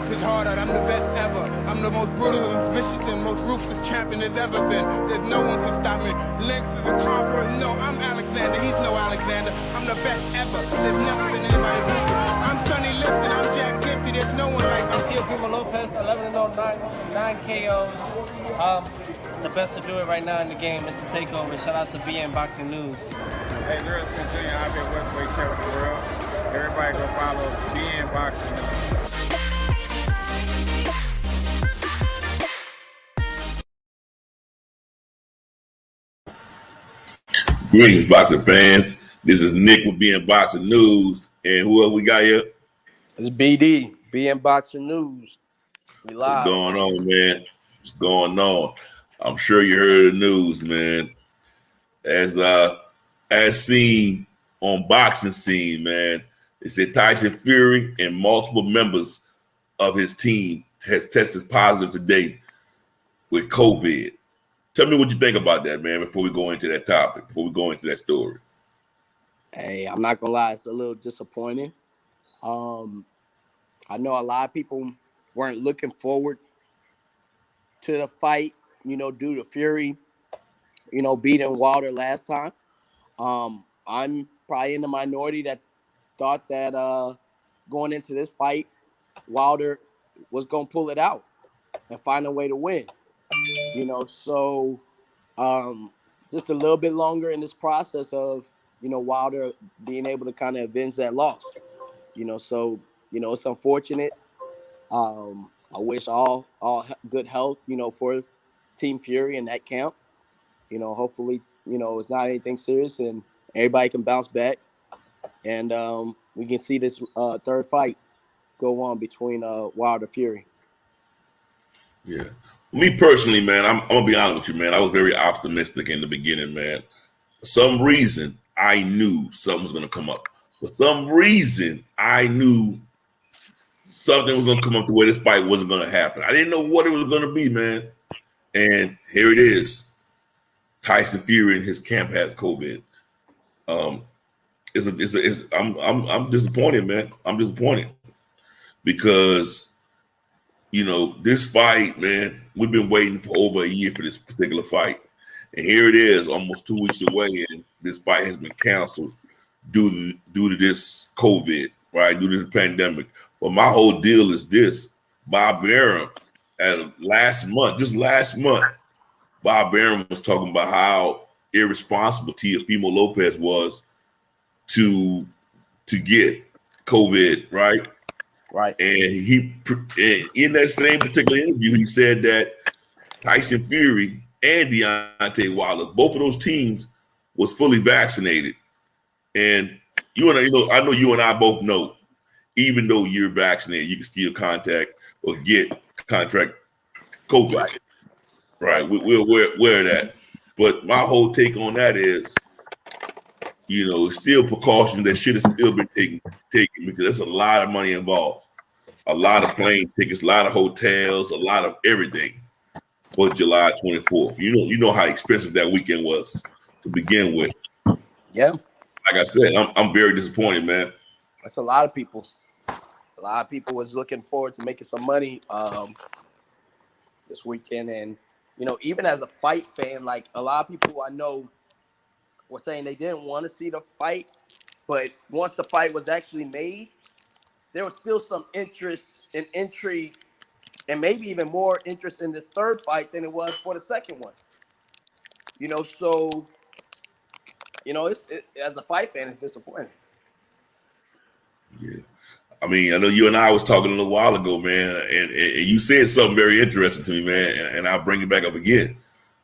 rip his heart out. I'm the best ever. I'm the most brutal and vicious and most ruthless champion there's ever been. There's no one can stop me. Lynx is a conqueror. No, I'm Alexander. He's no Alexander. I'm the best ever. There's never been anybody like me. I'm Sonny Liston. I'm Jack Dempsey. There's no one like me. It's Teofimo Lopez, 11-0, 9 KOs. The best to do it right now in the game is to take over. Shout out to BNboxingNews. Hey, girls, continue. I've been Westway Champ of the World. Everybody go follow BNboxingNews. Greetings, boxing fans. This is Nick with BNboxingNews, and who else we got here? It's BD, BNboxingNews. We live. What's going on, man? What's going on? I'm sure you heard the news, man. As seen on Boxing Scene, man, they said Tyson Fury and multiple members of his team has tested positive today with COVID. Tell me what you think about that, man, before we go into that topic, before we go into that story. Hey, I'm not gonna lie, it's a little disappointing. I know a lot of people weren't looking forward to the fight, due to Fury, beating Wilder last time. I'm probably in the minority that thought that going into this fight, Wilder was gonna pull it out and find a way to win. So just a little bit longer in this process of, Wilder being able to kind of avenge that loss. So, it's unfortunate. I wish all good health, for Team Fury in that camp. Hopefully, it's not anything serious and everybody can bounce back. And we can see this third fight go on between Wilder and Fury. Yeah. Me personally, man, I'm going to be honest with you, man. I was very optimistic in the beginning, man. For some reason, I knew something was going to come up. For some reason, I knew something was going to come up the way this fight wasn't going to happen. I didn't know what it was going to be, man. And here it is. Tyson Fury and his camp has COVID. I'm disappointed, man. I'm disappointed because, this fight, man, we've been waiting for over a year for this particular fight. And here it is, almost 2 weeks away, and this fight has been canceled due to this COVID, right? Due to the pandemic. But my whole deal is this. Bob Arum, last month, Bob Arum was talking about how irresponsible Teofimo Lopez was to get COVID, right? Right. And in that same particular interview, he said that Tyson Fury and Deontay Wilder, both of those teams, was fully vaccinated. And I know you and I both know, even though you're vaccinated, you can still contract COVID. Right. We're aware of that. But my whole take on that is, it's still precautions that should have still been taken because there's a lot of money involved. A lot of plane tickets, a lot of hotels, a lot of everything for July 24th. You know how expensive that weekend was to begin with. Yeah. Like I said, I'm very disappointed, man. That's a lot of people. A lot of people was looking forward to making some money this weekend. And, even as a fight fan, like a lot of people I know were saying they didn't want to see the fight, but once the fight was actually made, there was still some interest and intrigue and maybe even more interest in this third fight than it was for the second one. So, as a fight fan, it's disappointing. Yeah. I mean, I know you and I was talking a little while ago, man, and you said something very interesting to me, man, and I'll bring it back up again.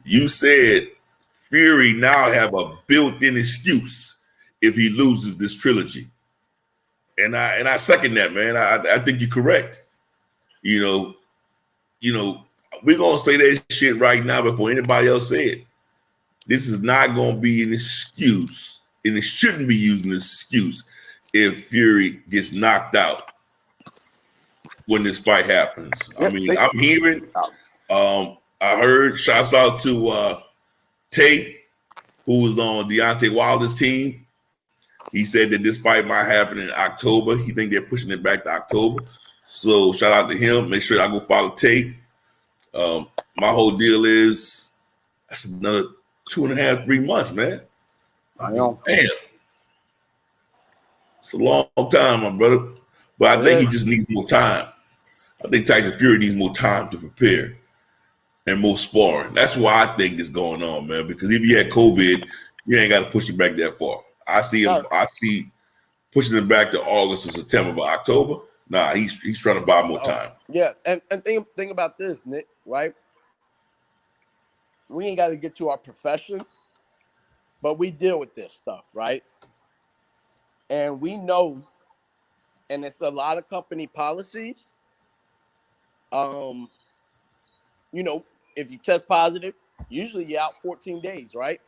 You said Fury now have a built-in excuse if he loses this trilogy. And I second that, man. I think you're correct. We're gonna say that shit right now before anybody else say it. This is not gonna be an excuse, and it shouldn't be used as an excuse if Fury gets knocked out when this fight happens. I mean, I'm hearing, I heard, shouts out to Tay, who was on Deontay Wilder's team. He said that this fight might happen in October. He think they're pushing it back to October. So shout out to him. Make sure I go follow Tate. My whole deal is that's another 2.5, 3 months, man. I know. Damn. It's a long time, my brother. But I think he just needs more time. I think Tyson Fury needs more time to prepare and more sparring. That's why I think it's going on, man. Because if you had COVID, you ain't got to push it back that far. I see pushing it back to August or September, but October, nah, he's trying to buy more time. Yeah, and think about this, Nick, right? We ain't got to get to our profession, but we deal with this stuff, right? And we know, and it's a lot of company policies. You know, if you test positive, usually you're out 14 days, right?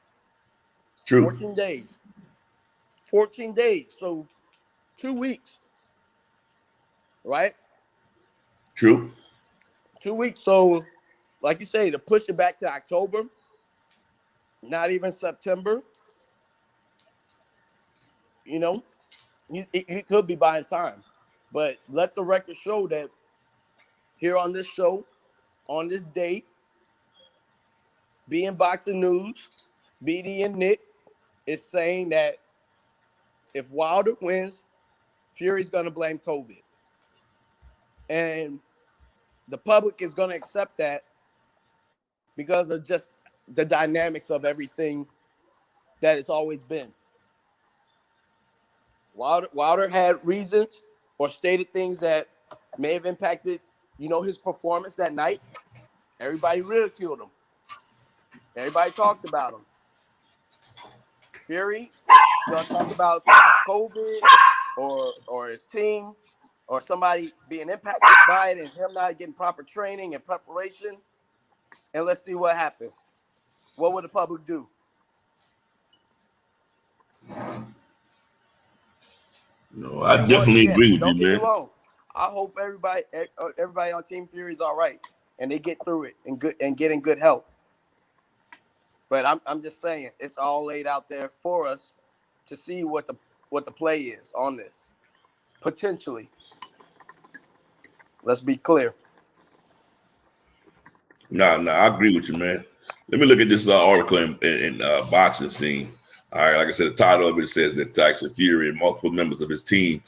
True. 14 days. 14 days. So 2 weeks, right? True. 2 weeks. So, like you say, to push it back to October, not even September, you know, you could be buying time. But let the record show that here on this show, on this date, BNboxing News, BD and Nick is saying that if Wilder wins, Fury's going to blame COVID. And the public is going to accept that because of just the dynamics of everything that it's always been. Wilder had reasons or stated things that may have impacted, you know, his performance that night. Everybody ridiculed him. Everybody talked about him. Fury, gonna talk about COVID or his team or somebody being impacted by it and him not getting proper training and preparation. And let's see what happens. What would the public do? No, I definitely agree with you, Don't get me man. wrong. I hope everybody on Team Fury is all right and they get through it and get in good health. But I'm just saying it's all laid out there for us to see what the play is on this. Potentially. Let's be clear. Nah, I agree with you, man. Let me look at this article in Boxing Scene. All right, like I said, the title of it says that Tyson Fury and multiple members of his team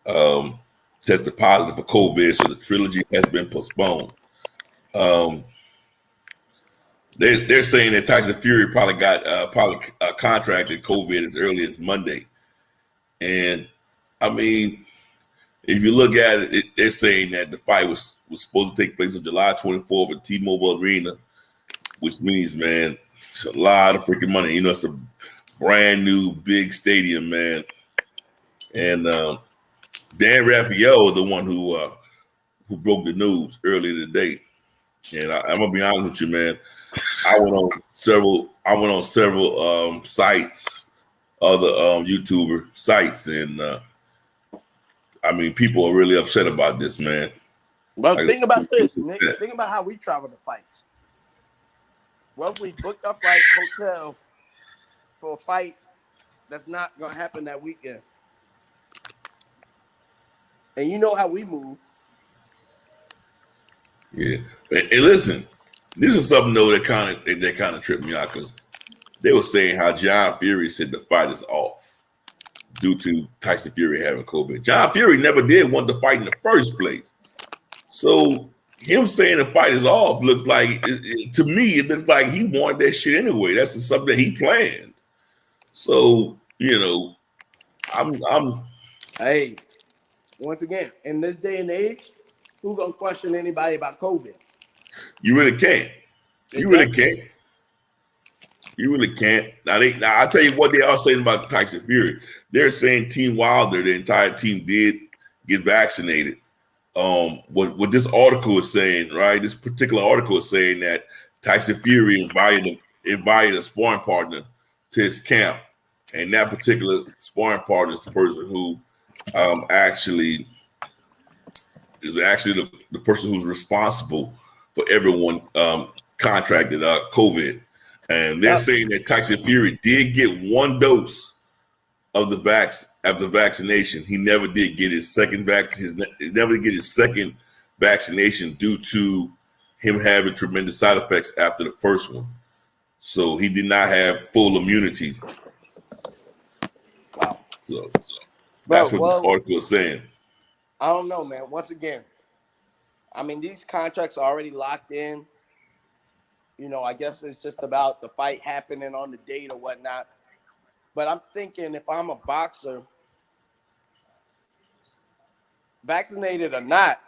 tested positive for COVID, so the trilogy has been postponed. They're saying that Tyson Fury probably contracted COVID as early as Monday, and I mean, if you look at it, they're saying that the fight was supposed to take place on July 24th at T-Mobile Arena, which means, man, it's a lot of freaking money. You know, it's a brand new big stadium, man. And Dan Raphael was the one who broke the news earlier today. And I'm gonna be honest with you, man. I went on several sites, other YouTuber sites, and I mean, people are really upset about this, man. Well, think about this, Nick. Think about how we travel to fights. Well, we booked our flight hotel for a fight that's not going to happen that weekend. And you know how we move. Yeah. And listen, this is something though that kind of tripped me out because they were saying how John Fury said the fight is off due to Tyson Fury having COVID. John Fury never did want to fight in the first place. So him saying the fight is off looked like, to me, it looks like he wanted that shit anyway. That's something that he planned. So, you know, I'm Hey, once again, in this day and age, who's going to question anybody about COVID? You really can't. You really can't. You really can't. Now I'll tell you what they are saying about Tyson Fury. They're saying Team Wilder, the entire team did get vaccinated. What this article is saying, right? This particular article is saying that Tyson Fury invited a sparring partner to his camp, and that particular sparring partner is the person who actually the person who's responsible for everyone contracted COVID. And they're saying that Tyson Fury did get one dose of the after vaccination, he never did get his second vaccination due to him having tremendous side effects after the first one. So he did not have full immunity. Wow. So that's what the article is saying. I don't know, man. Once again, I mean, these contracts are already locked in. You know, I guess it's just about the fight happening on the date or whatnot. But I'm thinking if I'm a boxer, vaccinated or not,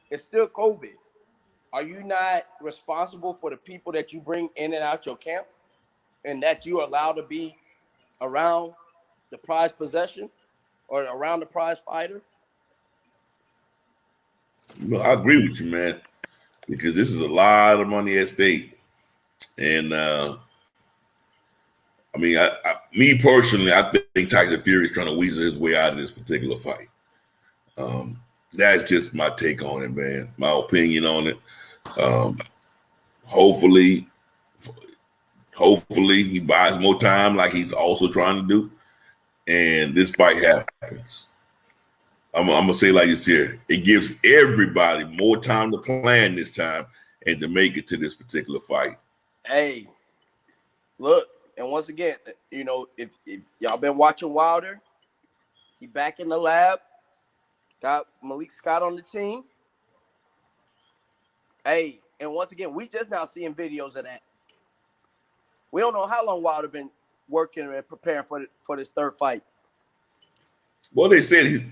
it's still COVID. Are you not responsible for the people that you bring in and out your camp and that you are allowed to be around the prize possession or around the prize fighter? I agree with you, man, because this is a lot of money at stake. And I mean, me personally, I think Tyson Fury is trying to weasel his way out of this particular fight. That's just my take on it, man. My opinion on it. Hopefully he buys more time, like he's also trying to do, and this fight happens. I'm gonna say like this here: it gives everybody more time to plan this time and to make it to this particular fight. Hey, look, and once again, you know, if y'all been watching Wilder, he back in the lab, got Malik Scott on the team. Hey, and once again, we just now seeing videos of that. We don't know how long Wilder been working and preparing for this third fight. Well, they said he's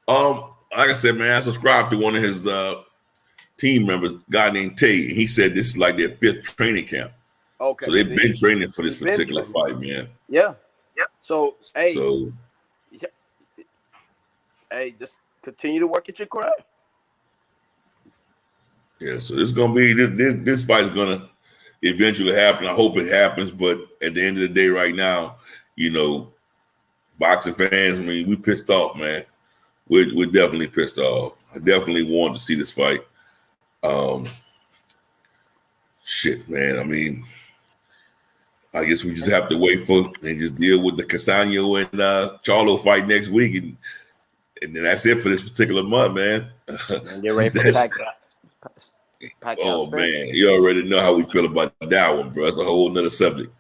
like I said, man, I subscribed to one of his team members, a guy named Tay. He said this is like their 5th training camp. Okay. So they've been training for this particular fight, man. Yeah. Yeah. So hey, hey, just continue to work at your craft. Yeah, so this is gonna be this fight is gonna eventually happen. I hope it happens, but at the end of the day, right now, you know, boxing fans, I mean, we pissed off, man. We're definitely pissed off. I definitely want to see this fight. Shit, man. I mean, I guess we just have to wait for and just deal with the Castaño and Charlo fight next week, and then that's it for this particular month, man. And get ready for Pacquiao. Oh man, you already know how we feel about that one, bro. That's a whole nother subject.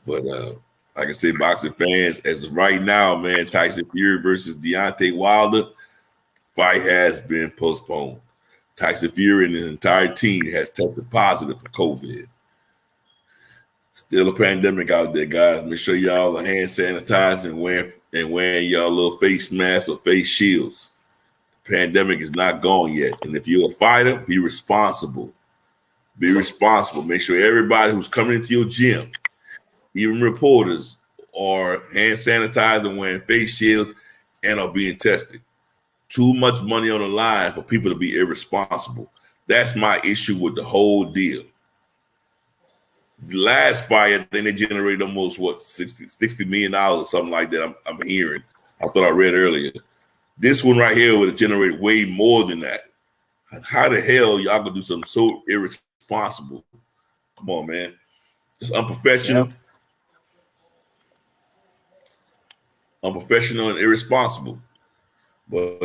But like I say, boxing fans, as of right now, man, Tyson Fury versus Deontay Wilder fight has been postponed. Tyson Fury and his entire team has tested positive for COVID. Still a pandemic out there, guys. Make sure y'all are hand sanitizing and wearing y'all little face masks or face shields. The pandemic is not gone yet. And if you're a fighter, be responsible. Be responsible. Make sure everybody who's coming into your gym, even reporters, are hand sanitizing, wearing face shields, and are being tested. Too much money on the line for people to be irresponsible. That's my issue with the whole deal. The last fight, I think they generated almost $60 million or something like that. I'm hearing. I thought I read earlier. This one right here would have generated way more than that. How the hell y'all gonna do something so irresponsible? Come on, man. It's unprofessional. Yeah. Unprofessional and irresponsible. But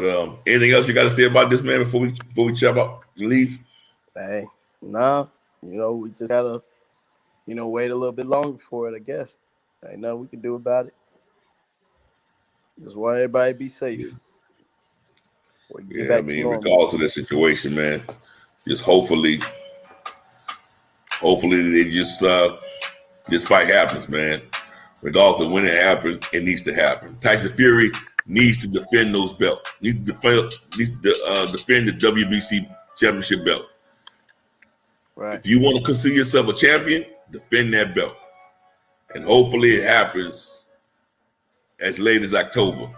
anything else you got to say about this, man, before we chat about leave? Hey, nah. You know, we just gotta, wait a little bit longer for it, I guess. Ain't nothing we can do about it. Just want everybody to be safe. Yeah, I mean, regardless of the situation, man, just hopefully they just this fight happens, man. Regardless of when it happens, it needs to happen. Tyson Fury needs to defend those belts. Needs to defend the WBC championship belt. Right. If you want to consider yourself a champion, defend that belt. And hopefully it happens as late as October.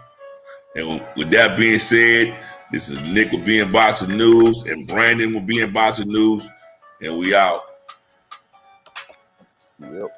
And with that being said, this is Nick with BNboxing News and Brandon with BNboxing News, and we out. Yep.